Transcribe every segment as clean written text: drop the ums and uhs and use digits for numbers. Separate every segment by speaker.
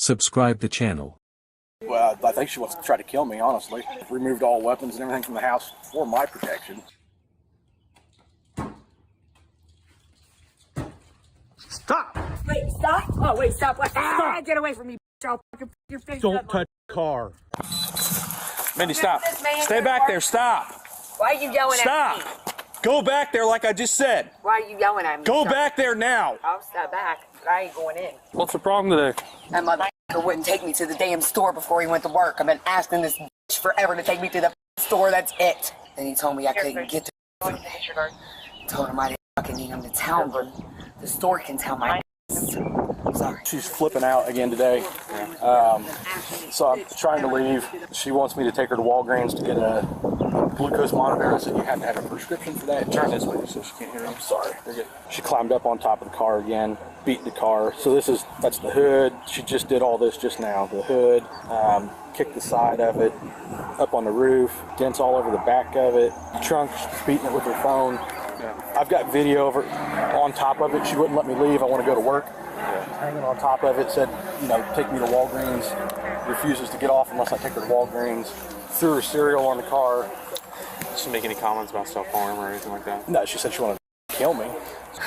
Speaker 1: Subscribe the channel.
Speaker 2: Well, I think she wants to try to kill me, honestly. Removed all weapons and everything from the house for my protection.
Speaker 3: Stop!
Speaker 4: Wait, stop! Oh, wait, stop! What? Ah, get away from me, bitch! I'll fucking put your face
Speaker 3: Don't
Speaker 4: up.
Speaker 3: touch the car.
Speaker 5: Mindy, stop.
Speaker 4: This man
Speaker 5: Stay
Speaker 4: in the
Speaker 5: back
Speaker 4: car.
Speaker 5: there. Stop.
Speaker 4: Why are you yelling
Speaker 5: Stop.
Speaker 4: at me?
Speaker 5: Go back there like I just said.
Speaker 4: Why are you yelling at me?
Speaker 5: Go
Speaker 4: Stop.
Speaker 5: back there now.
Speaker 4: I'll step back, but I ain't going in.
Speaker 5: What's the problem today?
Speaker 4: That motherfucker wouldn't take me to the damn store before he went to work. I've been asking this bitch forever to take me to the store. That's it. Then he told me I couldn't get to food. Told him I didn't fucking need him to tell me. The store can tell my sorry.
Speaker 2: She's flipping out again today. So I'm trying to leave. She wants me to take her to Walgreens to get a glucose monitor. I said you have to have a prescription for that. Turn this way so she can't hear me. I'm sorry. You're good. She climbed up on top of the car again, beat the car. So that's the hood. She just did all this just now. The hood, kicked the side of it, up on the roof, dents all over the back of it. Trunk, she's beating it with her phone. I've got video of her on top of it. She wouldn't let me leave. I want to go to work. Hanging on top of it, said, take me to Walgreens. Refuses to get off unless I take her to Walgreens. Threw her cereal on the car.
Speaker 5: Did she make any comments about self-harm or anything like that?
Speaker 2: No, she said she wanted to kill me.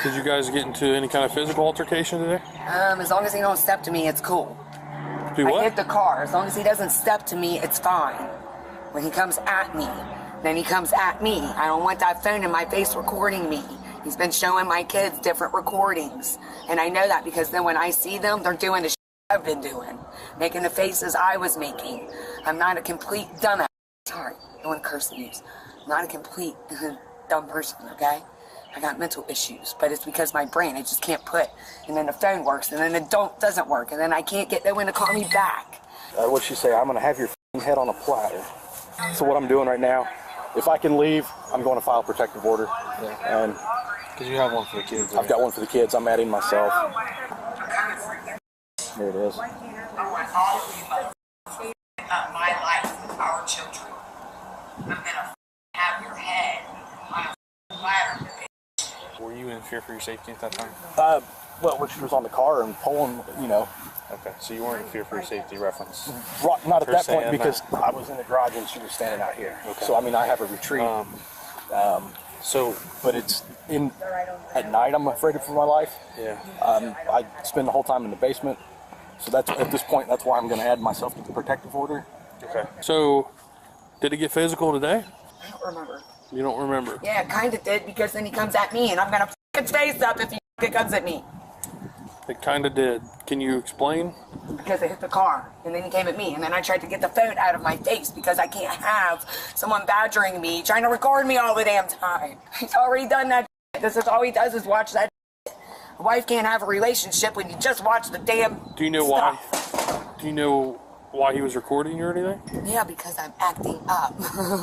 Speaker 5: Did you guys get into any kind of physical altercation today?
Speaker 4: As long as he don't step to me, it's cool.
Speaker 5: Do
Speaker 4: I
Speaker 5: what?
Speaker 4: hit the car. As long as he doesn't step to me, it's fine. When he comes at me, then he comes at me. I don't want that phone in my face recording me. He's been showing my kids different recordings. And I know that because then when I see them, they're doing the shit I've been doing. Making the faces I was making. I'm not a complete dumbass. Sorry, I don't want to curse and use. I'm not a complete dumb person, okay? I got mental issues, but it's because my brain, I just can't put. And then the phone works, and then it doesn't work, and then I can't get no one to call me back.
Speaker 2: What'd she say? I'm going to have your head on a platter. So what I'm doing right now, if I can leave, I'm going to file a protective order. And
Speaker 5: Because you have one for the kids.
Speaker 2: I've got one for the kids. I'm adding myself. There it is.
Speaker 4: I want all of you my life with our children. I'm gonna have your head on a platter.
Speaker 5: Were you in fear for your safety at that time?
Speaker 2: Well, when she was on the car and pulling,
Speaker 5: Okay, so you weren't in fear for your safety reference.
Speaker 2: not at
Speaker 5: Per
Speaker 2: that
Speaker 5: se,
Speaker 2: point
Speaker 5: I'm
Speaker 2: because I was in the garage and she was standing out here.
Speaker 5: Okay.
Speaker 2: So, I have a retreat. But it's at night I'm afraid for my life.
Speaker 5: Yeah.
Speaker 2: I spend the whole time in the basement. So that's at this point, that's why I'm going to add myself to the protective order.
Speaker 5: Okay. So, did it get physical today?
Speaker 4: I don't remember.
Speaker 5: You don't remember?
Speaker 4: Yeah, it kind of did because then he comes at me and I'm gonna f his face up if he comes at me.
Speaker 5: It kind of did. Can you explain?
Speaker 4: Because I hit the car and then he came at me and then I tried to get the phone out of my face because I can't have someone badgering me, trying to record me all the damn time. He's already done that. This is all he does is watch that. A wife can't have a relationship when you just watch the damn
Speaker 5: Do you know
Speaker 4: stuff.
Speaker 5: why? Do you know why he was recording you or anything?
Speaker 4: Yeah, because I'm acting up.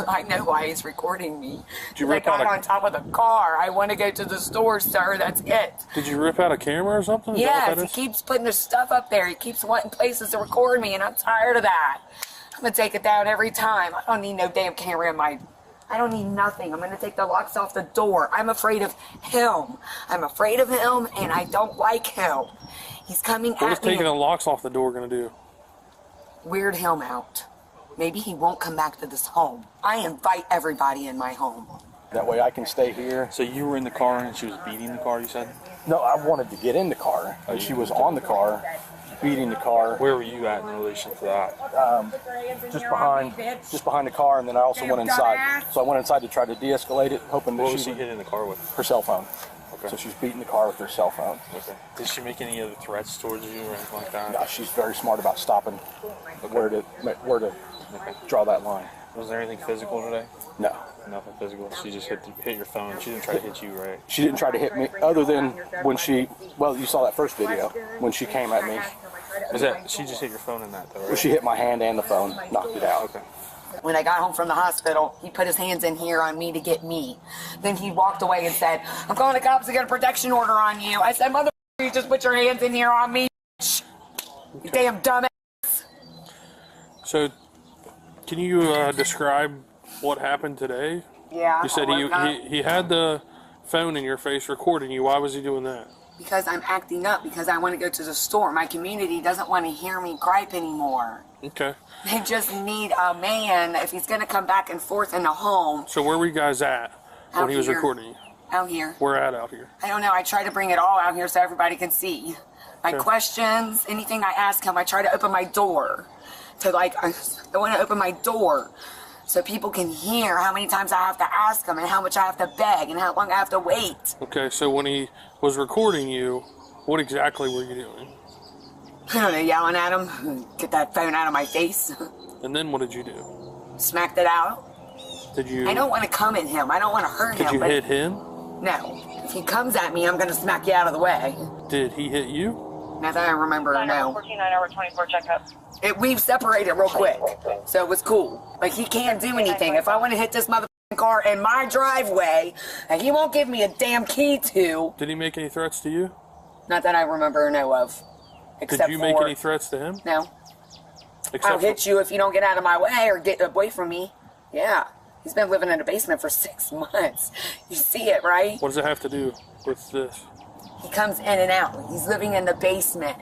Speaker 4: I know why he's recording me.
Speaker 5: Did you
Speaker 4: I
Speaker 5: rip out
Speaker 4: got
Speaker 5: a-
Speaker 4: on top of the car. I want to go to the store, sir. That's it.
Speaker 5: Did you rip out a camera or something? Is that
Speaker 4: Yes,
Speaker 5: what
Speaker 4: he
Speaker 5: that is?
Speaker 4: keeps putting his stuff up there. He keeps wanting places to record me, and I'm tired of that. I'm gonna take it down every time. I don't need no damn camera in my... I don't need nothing. I'm gonna take the locks off the door. I'm afraid of him. I'm afraid of him, and I don't like him. He's coming
Speaker 5: What is
Speaker 4: at me.
Speaker 5: taking the locks off the door going to do?
Speaker 4: Weird him out. Maybe he won't come back to this home. I invite everybody in my home.
Speaker 2: That way I can stay here.
Speaker 5: So you were in the car and she was beating the car, you said?
Speaker 2: No, I wanted to get in the car. And she was on the car, beating the car.
Speaker 5: Where were you at in relation to that?
Speaker 2: Just behind the car, and then I also went inside. So I went inside to try to de-escalate it, hoping
Speaker 5: What
Speaker 2: that
Speaker 5: was
Speaker 2: she
Speaker 5: he
Speaker 2: would
Speaker 5: hitting the car with?
Speaker 2: her cell phone.
Speaker 5: Okay.
Speaker 2: So she's beating the car with her cell phone.
Speaker 5: Okay. Did she make any other threats towards you or anything like that?
Speaker 2: Yeah, she's very smart about stopping where to
Speaker 5: Okay.
Speaker 2: draw that line.
Speaker 5: Was there anything physical today?
Speaker 2: No,
Speaker 5: Nothing physical. She just hit your phone. She didn't try to hit you, right?
Speaker 2: she didn't try to hit me. Other than when you saw that first video when she came at me.
Speaker 5: She just hit your phone in that though,
Speaker 2: Well,
Speaker 5: right?
Speaker 2: she hit my hand and the phone, knocked it out.
Speaker 5: Okay.
Speaker 4: When I got home from the hospital, he put his hands in here on me to get me. Then he walked away and said, I'm calling the cops to get a protection order on you. I said, mother, you just put your hands in here on me, bitch. You damn dumbass.
Speaker 5: So, can you describe what happened today?
Speaker 4: Yeah.
Speaker 5: You said he had the phone in your face recording you. Why was he doing that?
Speaker 4: Because I'm acting up because I want to go to the store. My community doesn't want to hear me gripe anymore.
Speaker 1: Okay.
Speaker 4: They just need a man if he's going to come back and forth in the home.
Speaker 1: So where were you guys at when
Speaker 4: Out
Speaker 1: he was
Speaker 4: here.
Speaker 1: recording you?
Speaker 4: Out here.
Speaker 1: Where at out here?
Speaker 4: I don't know. I try to bring it all out here so everybody can see. My
Speaker 1: Okay.
Speaker 4: questions, anything I ask him, I try to open my door. I want to open my door so people can hear how many times I have to ask him and how much I have to beg and how long I have to wait.
Speaker 1: Okay, so when he was recording you, what exactly were you doing?
Speaker 4: I don't know, yelling at him, get that phone out of my face,
Speaker 1: And then what did you do?
Speaker 4: smacked it out.
Speaker 1: Did you?
Speaker 4: I don't want to come at him. I don't want to hurt
Speaker 1: Did
Speaker 4: him.
Speaker 1: you
Speaker 4: but
Speaker 1: hit him?
Speaker 4: No. If he comes at me, I'm going to smack you out of the way.
Speaker 1: Did he hit you?
Speaker 4: Not that I remember, no.
Speaker 6: 14, 9 hour 24 checkup.
Speaker 4: We've separated real quick, so it was cool. Like, he can't do anything. If I want to hit this motherfucking car in my driveway, and he won't give me a damn key to,
Speaker 1: Did he make any threats to you?
Speaker 4: not that I remember or know of.
Speaker 1: Did
Speaker 4: Except
Speaker 1: you make
Speaker 4: for,
Speaker 1: any threats to him?
Speaker 4: No.
Speaker 1: Except
Speaker 4: I'll hit you if you don't get out of my way or get away from me. Yeah. He's been living in a basement for 6 months. You see it, right?
Speaker 1: What does it have to do with this?
Speaker 4: He comes in and out. He's living in the basement.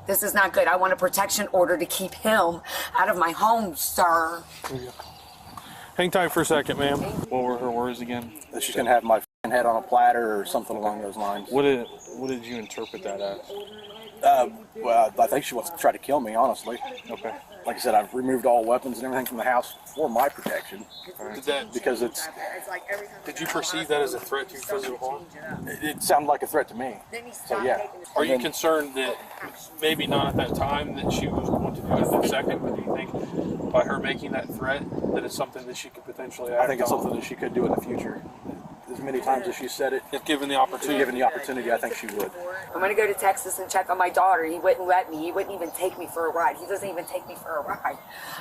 Speaker 4: This is not good. I want a protection order to keep him out of my home, sir.
Speaker 1: Hang tight for a second, ma'am.
Speaker 5: What were her words again?
Speaker 2: That she's gonna have my f***ing head on a platter or something along those lines.
Speaker 5: What did you interpret that as?
Speaker 2: Well, I think she wants to try to kill me, honestly.
Speaker 5: Okay.
Speaker 2: Like I said, I've removed all weapons and everything from the house for my protection because
Speaker 1: Did you perceive that as a threat to your physical harm?
Speaker 2: it sounded like a threat to me. So yeah.
Speaker 1: Are you
Speaker 2: And then-
Speaker 1: concerned that maybe not at that time that she was going to do it at the second, but do you think by her making that threat that it's something that she could potentially act
Speaker 2: I think it's
Speaker 1: on?
Speaker 2: something that she could do in the future. As many times as she said it,
Speaker 1: If given the opportunity.
Speaker 2: given the opportunity, I think she would.
Speaker 4: I'm gonna go to Texas and check on my daughter. He wouldn't let me. He wouldn't even take me for a ride. He doesn't even take me for a ride.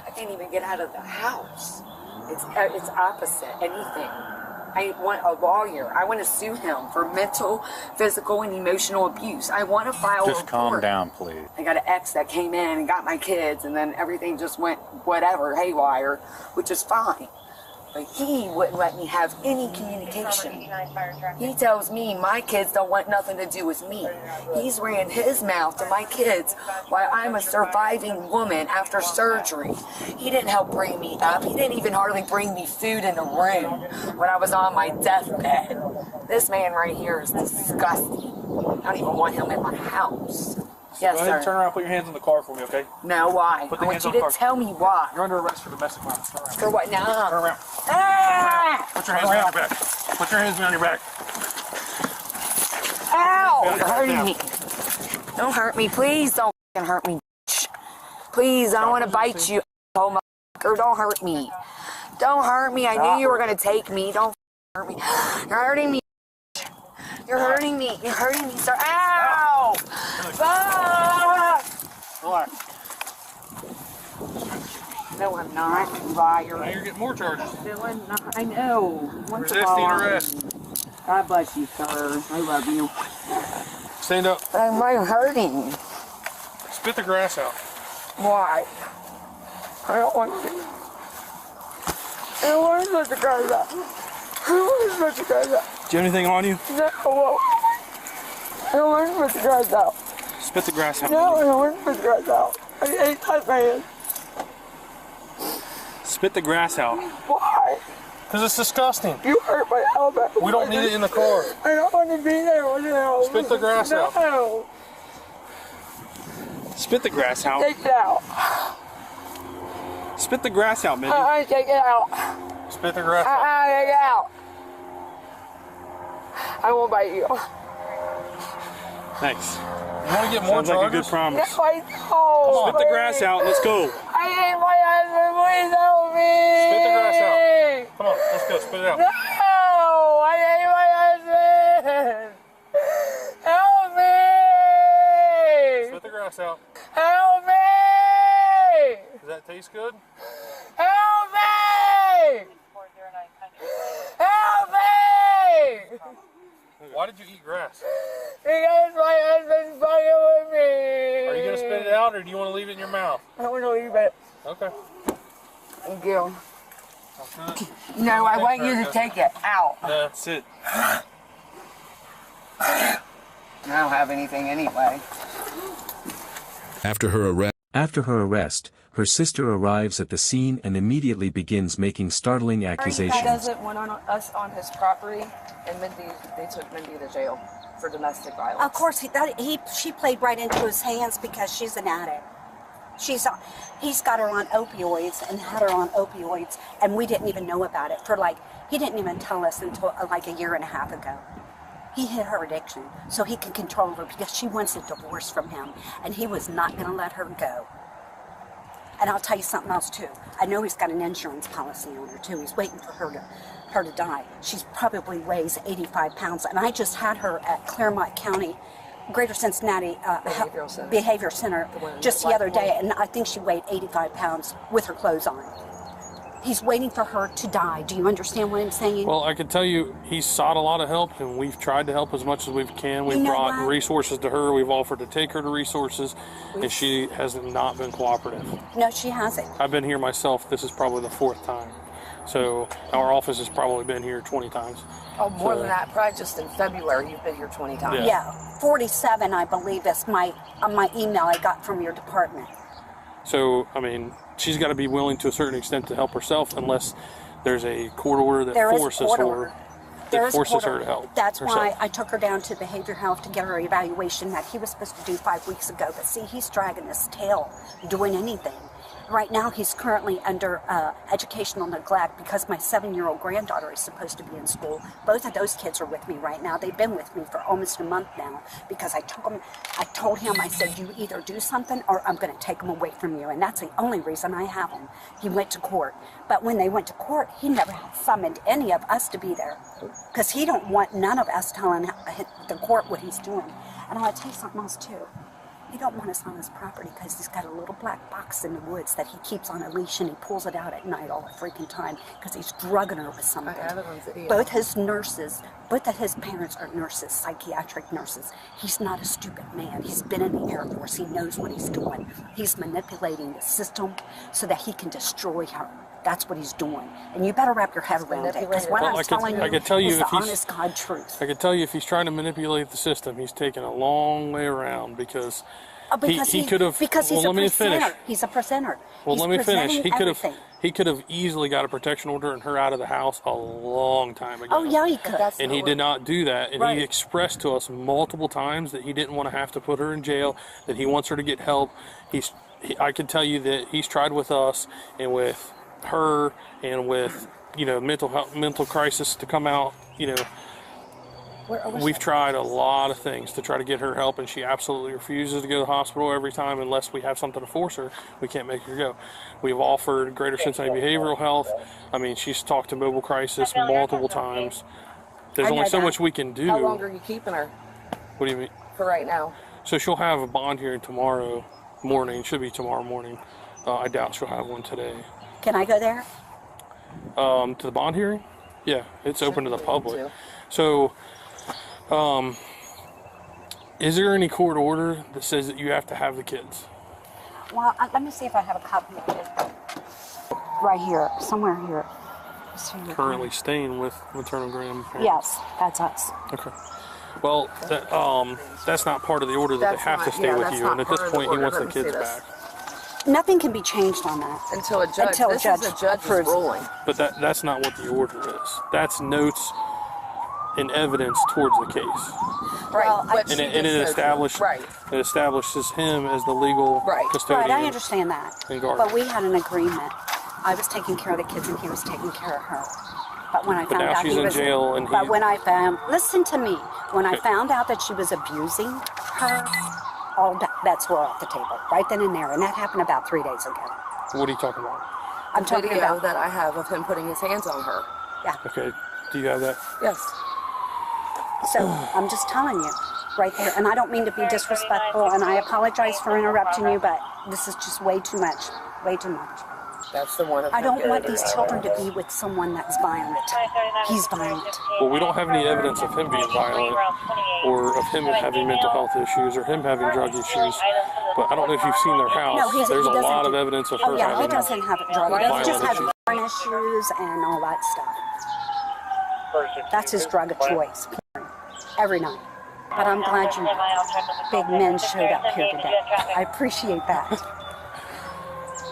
Speaker 4: I can't even get out of the house. It's opposite anything. I want a lawyer. I want to sue him for mental, physical, and emotional abuse. I want to file a
Speaker 7: Just calm
Speaker 4: report.
Speaker 7: down, please.
Speaker 4: I got an ex that came in and got my kids, and then everything just went whatever, haywire, which is fine. But he wouldn't let me have any communication. He tells me my kids don't want nothing to do with me. He's ran his mouth to my kids while I'm a surviving woman after surgery. He didn't help bring me up. He didn't even hardly bring me food in the room when I was on my deathbed. This man right here is disgusting. I don't even want him in my house. Yes,
Speaker 5: Go ahead and turn
Speaker 4: sir.
Speaker 5: around and put your hands on the car for me, okay?
Speaker 4: No, why?
Speaker 5: Put
Speaker 4: I
Speaker 5: the
Speaker 4: want
Speaker 5: hands
Speaker 4: you
Speaker 5: on
Speaker 4: to
Speaker 5: the car.
Speaker 4: tell me why.
Speaker 5: You're under arrest for domestic violence. Turn around.
Speaker 4: For what now?
Speaker 5: Turn around.
Speaker 4: Ah!
Speaker 5: Put your hands behind your back. Put your hands behind your back.
Speaker 4: Ow! You're
Speaker 5: Down.
Speaker 4: hurting me. Don't hurt me, please. Don't fucking hurt me. bitch. Please, I don't want to bite you, oh motherfucker. Don't hurt me. Don't hurt me. I knew you were gonna take me. Don't hurt me. You're hurting me. You're hurting me. You're hurting me, sir. Ow! Ah!
Speaker 5: Relax.
Speaker 4: No, I'm not. You liar.
Speaker 1: Now you're getting more charges.
Speaker 4: No, I'm not. I know. Once of
Speaker 1: Resisting
Speaker 4: all,
Speaker 1: arrest.
Speaker 4: God bless you, sir. I love you.
Speaker 1: Stand up.
Speaker 4: But I'm hurting.
Speaker 1: Spit the grass out.
Speaker 4: Why? I don't want to. I don't want to let the guys out. I don't want to let the guys out.
Speaker 5: Do you have anything on you?
Speaker 4: No, I don't want to let the guys out.
Speaker 5: Spit the grass out.
Speaker 4: No, I don't want to let the guys out. I hate that man.
Speaker 5: Spit the grass out.
Speaker 4: Why?
Speaker 1: Because it's disgusting.
Speaker 4: You hurt my elbow.
Speaker 1: We don't need it in the car.
Speaker 4: I don't want to be there with you.
Speaker 1: Spit the grass out.
Speaker 4: No.
Speaker 5: Spit the grass out.
Speaker 4: Take it out.
Speaker 5: Spit the grass out, Mindy.
Speaker 4: Take it out.
Speaker 1: Spit the grass out.
Speaker 4: Take it out. I won't bite you.
Speaker 5: Thanks.
Speaker 1: You want to get more
Speaker 5: Sounds like a
Speaker 1: charges?
Speaker 5: good promise.
Speaker 4: No, I don't.
Speaker 5: Spit the grass out. Let's go.
Speaker 4: I hate my husband. Please help me.
Speaker 1: Spit the grass out. Come on, let's go. Spit it out.
Speaker 4: No, I hate my husband. Help me.
Speaker 1: Spit the grass out.
Speaker 4: Help me.
Speaker 1: Does that taste good?
Speaker 4: Help me. Help me.
Speaker 1: Why did you eat grass?
Speaker 4: Because my husband's fucking with me.
Speaker 1: Are you going to spit it out or do you want to leave it in your mouth?
Speaker 4: I want to leave it.
Speaker 1: Okay.
Speaker 4: Thank you.
Speaker 1: That's good.
Speaker 4: No, I want you to take it out.
Speaker 5: That's it.
Speaker 4: And I don't have anything anyway.
Speaker 6: After her arrest, her sister arrives at the scene and immediately begins making startling
Speaker 7: He
Speaker 6: accusations.
Speaker 7: doesn't went on us on his property, and they took Mindy to jail for domestic violence.
Speaker 8: Of course, she played right into his hands because she's an addict. He's got her on opioids and had her on opioids, and we didn't even know about it he didn't even tell us until like a year and a half ago. He hid her addiction so he could control her because she wants a divorce from him, and he was not going to let her go. And I'll tell you something else too. I know he's got an insurance policy on her too. He's waiting for her to die. She's probably weighs 85 pounds, and I just had her at Claremont County, Greater Cincinnati Behavior Center just the other day, and I think she weighed 85 pounds with her clothes on. He's waiting for her to die. Do you understand what I'm saying?
Speaker 1: Well, I can tell you he's sought a lot of help, and we've tried to help as much as we can. We've brought resources to her. We've offered to take her to resources, and she has not been cooperative.
Speaker 8: No, she hasn't.
Speaker 1: I've been here myself. This is probably the 4th time. So our office has probably been here 20 times.
Speaker 7: Oh, more than that. Probably just in February, you've been here 20 times.
Speaker 8: Yeah, 47, I believe, is my email I got from your department.
Speaker 1: So, I mean, she's got to be willing to a certain extent to help herself unless there's a court order that forces her to help.
Speaker 8: That's
Speaker 1: herself.
Speaker 8: why I took her down to behavioral health to get her evaluation that he was supposed to do 5 weeks ago. But see, he's dragging his tail doing anything. Right now, he's currently under educational neglect because my 7-year-old granddaughter is supposed to be in school. Both of those kids are with me right now. They've been with me for almost a month now because I told him, I said, you either do something or I'm going to take them away from you. And that's the only reason I have them. He went to court. But when they went to court, he never summoned any of us to be there because he don't want none of us telling the court what he's doing. And I'll tell you something else, too. He don't want us on his property because he's got a little black box in the woods that he keeps on a leash, and he pulls it out at night all the freaking time because he's drugging her with something. Both of his parents are nurses, psychiatric nurses. He's not a stupid man. He's been in the Air Force. He knows what he's doing. He's manipulating the system so that he can destroy her. That's what he's doing. And you better wrap your head around it because what I'm telling you is the honest God truth.
Speaker 1: I can tell you if he's trying to manipulate the system, he's taking a long way around because he could have.
Speaker 8: Because he's a presenter. He's a presenter.
Speaker 1: Well, let me finish. He could have
Speaker 8: everything.
Speaker 1: easily got a protection order and her out of the house a long time ago.
Speaker 8: Oh, yeah, he could.
Speaker 1: And he did not do that. And he expressed to us multiple times that he didn't want to have to put her in jail, that he wants her to get help. I can tell you that he's tried with us and with her and with mental crisis to come out. We've tried a lot of things to try to get her help, and she absolutely refuses to go to the hospital every time unless we have something to force her. We can't make her go. We've offered Greater Cincinnati Behavioral Health. I mean, she's talked to Mobile Crisis multiple times. There's only so much we can do.
Speaker 7: How long are you keeping her?
Speaker 1: What do you mean?
Speaker 7: For right now.
Speaker 1: So she'll have a bond hearing tomorrow morning. Should be tomorrow morning. I doubt she'll have one today.
Speaker 8: Can I go there?
Speaker 1: To the bond hearing? Yeah, it's open to the public. So, is there any court order that says that you have to have the kids?
Speaker 8: Well, let me see if I have a copy of it. Right here, somewhere here.
Speaker 1: Currently staying with maternal grandparents?
Speaker 8: Yes, that's us.
Speaker 1: Okay. Well, that's not part of the order that they have to stay with you, and at this point he wants the kids back.
Speaker 8: Nothing can be changed on that.
Speaker 7: Until a judge.
Speaker 8: Until a judge approves.
Speaker 7: Ruling.
Speaker 1: But that's not what the order is. That's notes and evidence towards the case.
Speaker 7: Right.
Speaker 8: Well,
Speaker 1: And it establishes him as the legal custodian.
Speaker 8: Right, I understand that.
Speaker 1: And guardian.
Speaker 8: But we had an agreement. I was taking care of the kids and he was taking care of her. But when I found
Speaker 1: now
Speaker 8: out
Speaker 1: she's
Speaker 8: he
Speaker 1: in
Speaker 8: was,
Speaker 1: jail and
Speaker 8: but
Speaker 1: he-
Speaker 8: when I found, listen to me, when I found out that she was abusing her, all bets were off the table right then and there, and that happened about 3 days ago.
Speaker 1: What are you talking about?
Speaker 8: I'm talking
Speaker 7: Video
Speaker 8: about
Speaker 7: that I have of him putting his hands on her.
Speaker 8: Yeah.
Speaker 1: Okay. Do you have that?
Speaker 7: Yes.
Speaker 8: So I'm just telling you, right there, and I don't mean to be disrespectful, and I apologize for interrupting you, but this is just way too much, way too much.
Speaker 7: That's the one.
Speaker 8: I don't want these children to be with someone that's violent. He's violent.
Speaker 1: Well, we don't have any evidence of him being violent or of him having mental health issues or him having drug issues. But I don't know if you've seen their house.
Speaker 8: No,
Speaker 1: There's a
Speaker 8: doesn't
Speaker 1: lot
Speaker 8: do-
Speaker 1: of evidence of
Speaker 8: Oh
Speaker 1: her
Speaker 8: yeah, he
Speaker 1: having
Speaker 8: doesn't have drug. He
Speaker 1: violent
Speaker 8: just has
Speaker 1: issues.
Speaker 8: porn issues and all that stuff. That's his drug of choice. Every night. But I'm glad you big men showed up here today. I appreciate that.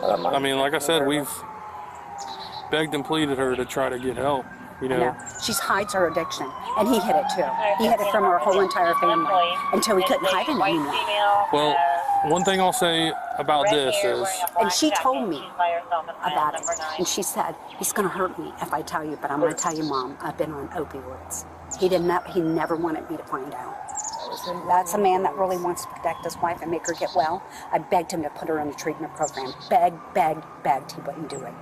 Speaker 1: I mean, like I said, we've begged and pleaded her to try to get help. You
Speaker 8: I
Speaker 1: know,
Speaker 8: know. She hides her addiction, and he hid it too. He hid it from her whole entire family until he couldn't hide it anymore.
Speaker 1: well, one thing I'll say about this is,
Speaker 8: And she told me about it, and she said, he's going to hurt me if I tell you, but I'm going to tell you, Mom, I've been on opioids. He never wanted me to find out. That's a man that really wants to protect his wife and make her get well. I begged him to put her in a treatment program. Begged. He wouldn't do it.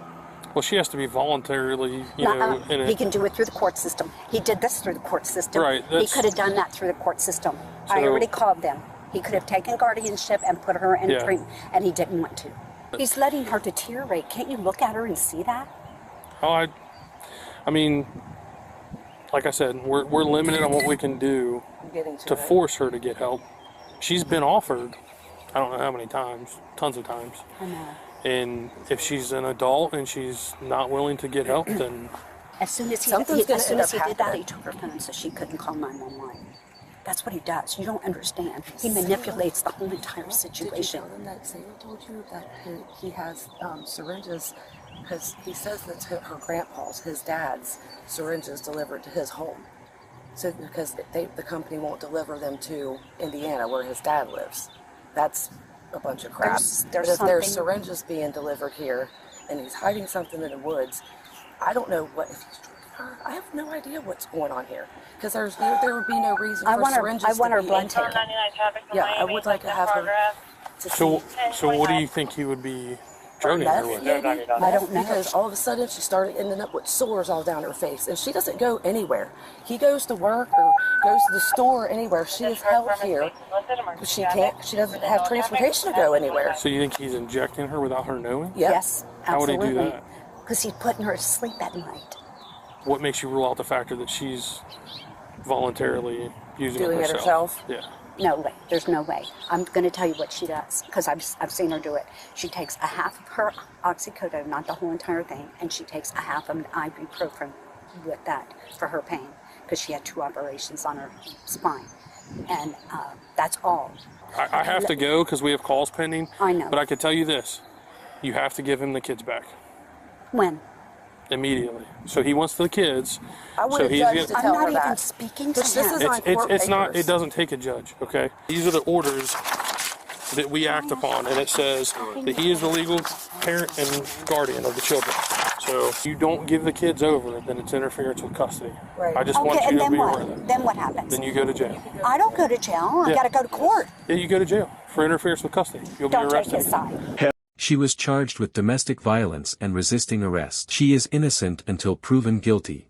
Speaker 1: well, she has to be voluntarily, you know, in
Speaker 8: He
Speaker 1: it.
Speaker 8: can do it through the court system. He did this through the court system.
Speaker 1: Right,
Speaker 8: He
Speaker 1: that's-
Speaker 8: could have done that through the court system. I
Speaker 1: So-
Speaker 8: already called them. He could have taken guardianship and put her in
Speaker 1: Yeah.
Speaker 8: treatment, and he didn't want to. He's letting her deteriorate. Can't you look at her and see that?
Speaker 1: Oh, I mean, like I said, we're limited on what we can do
Speaker 7: Getting
Speaker 1: to force her to get help. She's been offered, I don't know how many times, tons of times.
Speaker 8: I know.
Speaker 1: And if she's an adult and she's not willing to get help, then
Speaker 8: As soon as he
Speaker 7: Something's gonna
Speaker 8: as soon
Speaker 7: end
Speaker 8: as he
Speaker 7: up
Speaker 8: did that,
Speaker 7: happening.
Speaker 8: he took her phone so she couldn't call 911. That's what he does. You don't understand. He manipulates the whole entire
Speaker 7: Did you
Speaker 8: situation.
Speaker 7: tell them that Sarah told you that he has syringes? Because he says that her grandpa's, his dad's syringes delivered to his home. So because the company won't deliver them to Indiana where his dad lives. That's a bunch of crap.
Speaker 8: There's
Speaker 7: But if there's
Speaker 8: something-
Speaker 7: syringes being delivered here and he's hiding something in the woods, I don't know what if he's drinking her. I have no idea what's going on here. Because there would be no reason
Speaker 8: I
Speaker 7: for
Speaker 8: want her.
Speaker 7: syringes
Speaker 8: I want
Speaker 7: to
Speaker 8: her
Speaker 7: be
Speaker 8: blood
Speaker 7: in-
Speaker 8: taken.
Speaker 7: Yeah, I would like to have her to
Speaker 1: so
Speaker 7: see.
Speaker 1: what do you think he would be droning her
Speaker 7: Meth,
Speaker 1: with?
Speaker 7: maybe?
Speaker 8: I don't know.
Speaker 7: Because all of a sudden she started ending up with sores all down her face, and she doesn't go anywhere. He goes to work or goes to the store or anywhere. She is held here. She can't. She doesn't have transportation to go anywhere.
Speaker 1: So you think he's injecting her without her knowing?
Speaker 7: Yep.
Speaker 8: Yes,
Speaker 1: How would he do
Speaker 8: absolutely.
Speaker 1: that?
Speaker 8: Because he's putting her to sleep at night.
Speaker 1: What makes you rule out the factor that she's voluntarily using
Speaker 7: Doing it herself?
Speaker 1: Yeah.
Speaker 8: No way. There's no way. I'm going to tell you what she does because I've seen her do it. She takes a half of her oxycodone, not the whole entire thing, and she takes a half of an ibuprofen with that for her pain because she had 2 operations on her spine, and that's all.
Speaker 1: I have to go because we have calls pending.
Speaker 8: I know.
Speaker 1: But I can tell you this: you have to give him the kids back
Speaker 8: When?
Speaker 1: immediately. So he wants the kids.
Speaker 7: I want
Speaker 1: so
Speaker 7: a
Speaker 1: he's
Speaker 7: judge
Speaker 1: gonna-
Speaker 7: to
Speaker 8: I'm
Speaker 7: tell
Speaker 8: not
Speaker 7: her
Speaker 8: even
Speaker 7: that.
Speaker 8: speaking to
Speaker 7: This is
Speaker 8: him.
Speaker 7: on court
Speaker 1: it's not.
Speaker 7: papers.
Speaker 1: It doesn't take a judge. Okay. These are the orders that we act upon, and it says that he is the legal parent and guardian of the children. So if you don't give the kids over, then it's interference with custody.
Speaker 7: Right.
Speaker 1: I just want
Speaker 8: Okay,
Speaker 1: you
Speaker 8: and
Speaker 1: to
Speaker 8: then
Speaker 1: be aware of
Speaker 8: what?
Speaker 1: that.
Speaker 8: Then what happens?
Speaker 1: Then you go to jail.
Speaker 8: I don't go to jail. I
Speaker 1: Yeah.
Speaker 8: got to go to court.
Speaker 1: Yeah, you go to jail for interference with custody. You'll be
Speaker 8: Don't take
Speaker 1: arrested.
Speaker 8: his side.
Speaker 6: She was charged with domestic violence and resisting arrest. She is innocent until proven guilty.